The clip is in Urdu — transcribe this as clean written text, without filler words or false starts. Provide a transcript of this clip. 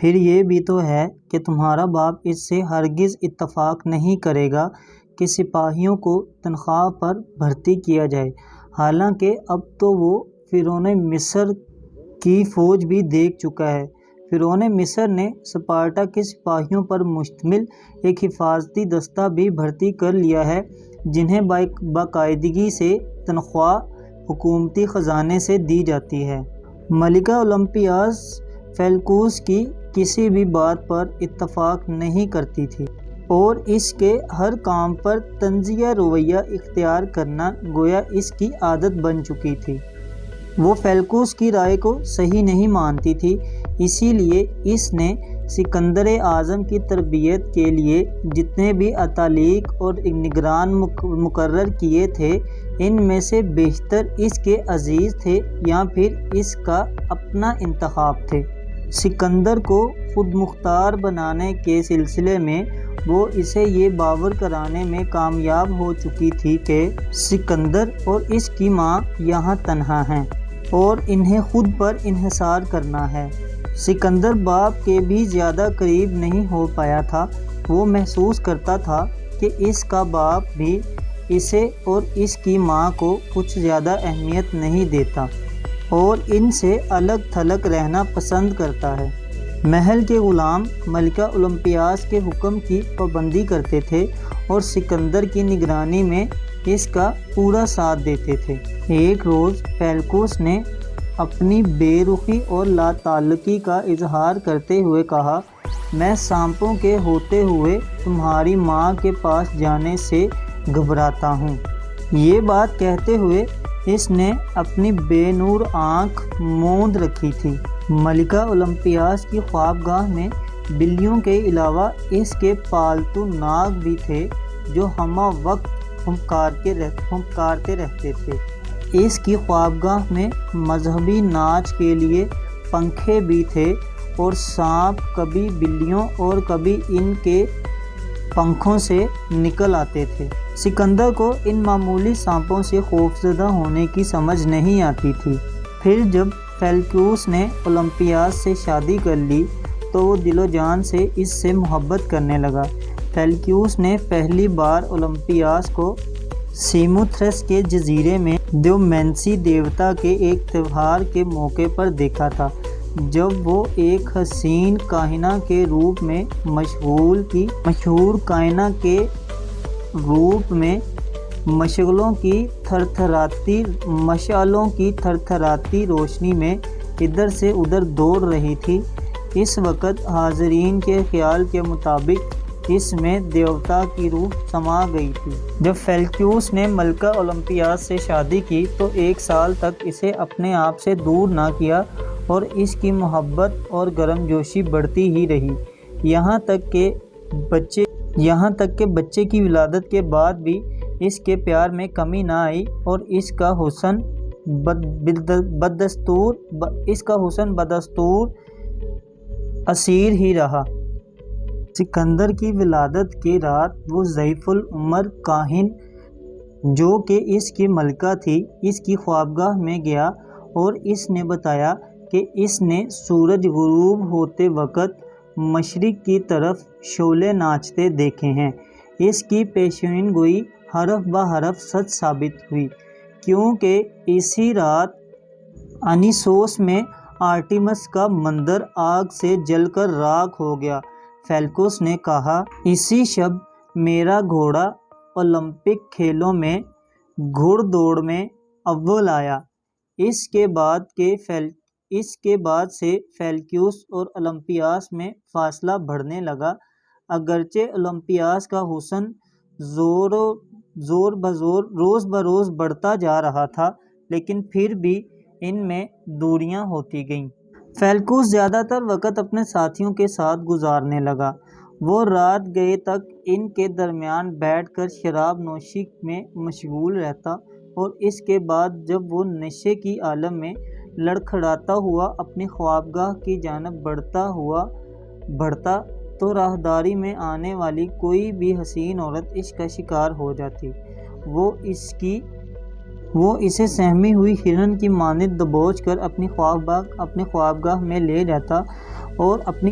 پھر یہ بھی تو ہے کہ تمہارا باپ اس سے ہرگز اتفاق نہیں کرے گا کہ سپاہیوں کو تنخواہ پر بھرتی کیا جائے، حالانکہ اب تو وہ فرعون مصر کی فوج بھی دیکھ چکا ہے۔ فرعون مصر نے اسپارٹا کے سپاہیوں پر مشتمل ایک حفاظتی دستہ بھی بھرتی کر لیا ہے، جنہیں باقاعدگی سے تنخواہ حکومتی خزانے سے دی جاتی ہے۔ ملکہ اولمپیاس فیلکوس کی کسی بھی بات پر اتفاق نہیں کرتی تھی، اور اس کے ہر کام پر طنزیہ رویہ اختیار کرنا گویا اس کی عادت بن چکی تھی۔ وہ فیلکوس کی رائے کو صحیح نہیں مانتی تھی، اسی لیے اس نے سکندر اعظم کی تربیت کے لیے جتنے بھی اتالیق اور نگران مقرر کیے تھے، ان میں سے بیشتر اس کے عزیز تھے یا پھر اس کا اپنا انتخاب تھے۔ سکندر کو خود مختار بنانے کے سلسلے میں وہ اسے یہ باور کرانے میں کامیاب ہو چکی تھی کہ سکندر اور اس کی ماں یہاں تنہا ہیں اور انہیں خود پر انحصار کرنا ہے۔ سکندر باپ کے بھی زیادہ قریب نہیں ہو پایا تھا۔ وہ محسوس کرتا تھا کہ اس کا باپ بھی اسے اور اس کی ماں کو کچھ زیادہ اہمیت نہیں دیتا اور ان سے الگ تھلگ رہنا پسند کرتا ہے۔ محل کے غلام ملکہ اولمپیاس کے حکم کی پابندی کرتے تھے اور سکندر کی نگرانی میں اس کا پورا ساتھ دیتے تھے۔ ایک روز فیلکوس نے اپنی بے رخی اور لا تعلقی کا اظہار کرتے ہوئے کہا، میں سانپوں کے ہوتے ہوئے تمہاری ماں کے پاس جانے سے گھبراتا ہوں۔ یہ بات کہتے ہوئے اس نے اپنی بے نور آنکھ موند رکھی تھی۔ ملکہ اولمپیاس کی خوابگاہ میں بلیوں کے علاوہ اس کے پالتو ناگ بھی تھے جو ہمہ وقت پھنکارتے رہتے تھے۔ اس کی خوابگاہ میں مذہبی ناچ کے لیے پنکھے بھی تھے اور سانپ کبھی بلیوں اور کبھی ان کے پنکھوں سے نکل آتے تھے۔ سکندر کو ان معمولی سانپوں سے خوفزدہ ہونے کی سمجھ نہیں آتی تھی۔ پھر جب فیلکوس نے اولمپیاس سے شادی کر لی تو وہ دل و جان سے اس سے محبت کرنے لگا۔ فیلکوس نے پہلی بار اولمپیاس کو سیموتھرس کے جزیرے میں دیومینسی دیوتا کے ایک تہوار کے موقع پر دیکھا تھا، جب وہ ایک حسین کائنہ کے روپ میں مشہور کائنہ کے روپ میں مشعلوں کی تھرتھراتی روشنی میں ادھر سے ادھر دوڑ رہی تھی۔ اس وقت حاضرین کے خیال کے مطابق اس میں دیوتا کی روح سما گئی تھی۔ جب فیلکوس نے ملکہ اولمپیاس سے شادی کی تو 1 سال تک اسے اپنے آپ سے دور نہ کیا اور اس کی محبت اور گرم جوشی بڑھتی ہی رہی، یہاں تک کہ بچے کی ولادت کے بعد بھی اس کے پیار میں کمی نہ آئی اور اس کا حسن بدستور اسیر ہی رہا۔ سکندر کی ولادت کی رات وہ ضعیف العمر کاہن جو کہ اس کی ملکہ تھی، اس کی خوابگاہ میں گیا اور اس نے بتایا کہ اس نے سورج غروب ہوتے وقت مشرق کی طرف شعلے ناچتے دیکھے ہیں۔ اس کی پیشین گوئی حرف بہ حرف سچ ثابت ہوئی، کیونکہ اسی رات انیسوس میں آرٹیمس کا مندر آگ سے جل کر راکھ ہو گیا۔ فیلکوس نے کہا، اسی شب میرا گھوڑا اولمپک کھیلوں میں گھڑ دوڑ میں اول آیا۔ اس کے بعد سے فیلکوس اور اولمپیاس میں فاصلہ بڑھنے لگا۔ اگرچہ اولمپیاس کا حسن روز بروز بڑھتا جا رہا تھا، لیکن پھر بھی ان میں دوریاں ہوتی گئیں۔ فیلکوس زیادہ تر وقت اپنے ساتھیوں کے ساتھ گزارنے لگا۔ وہ رات گئے تک ان کے درمیان بیٹھ کر شراب نوشی میں مشغول رہتا اور اس کے بعد جب وہ نشے کی عالم میں لڑکھڑاتا ہوا اپنی خوابگاہ کی جانب بڑھتا تو راہداری میں آنے والی کوئی بھی حسین عورت عشق کا شکار ہو جاتی۔ وہ اسے سہمی ہوئی ہرن کی مانند دبوچ کر اپنی خوابگاہ میں لے جاتا اور اپنی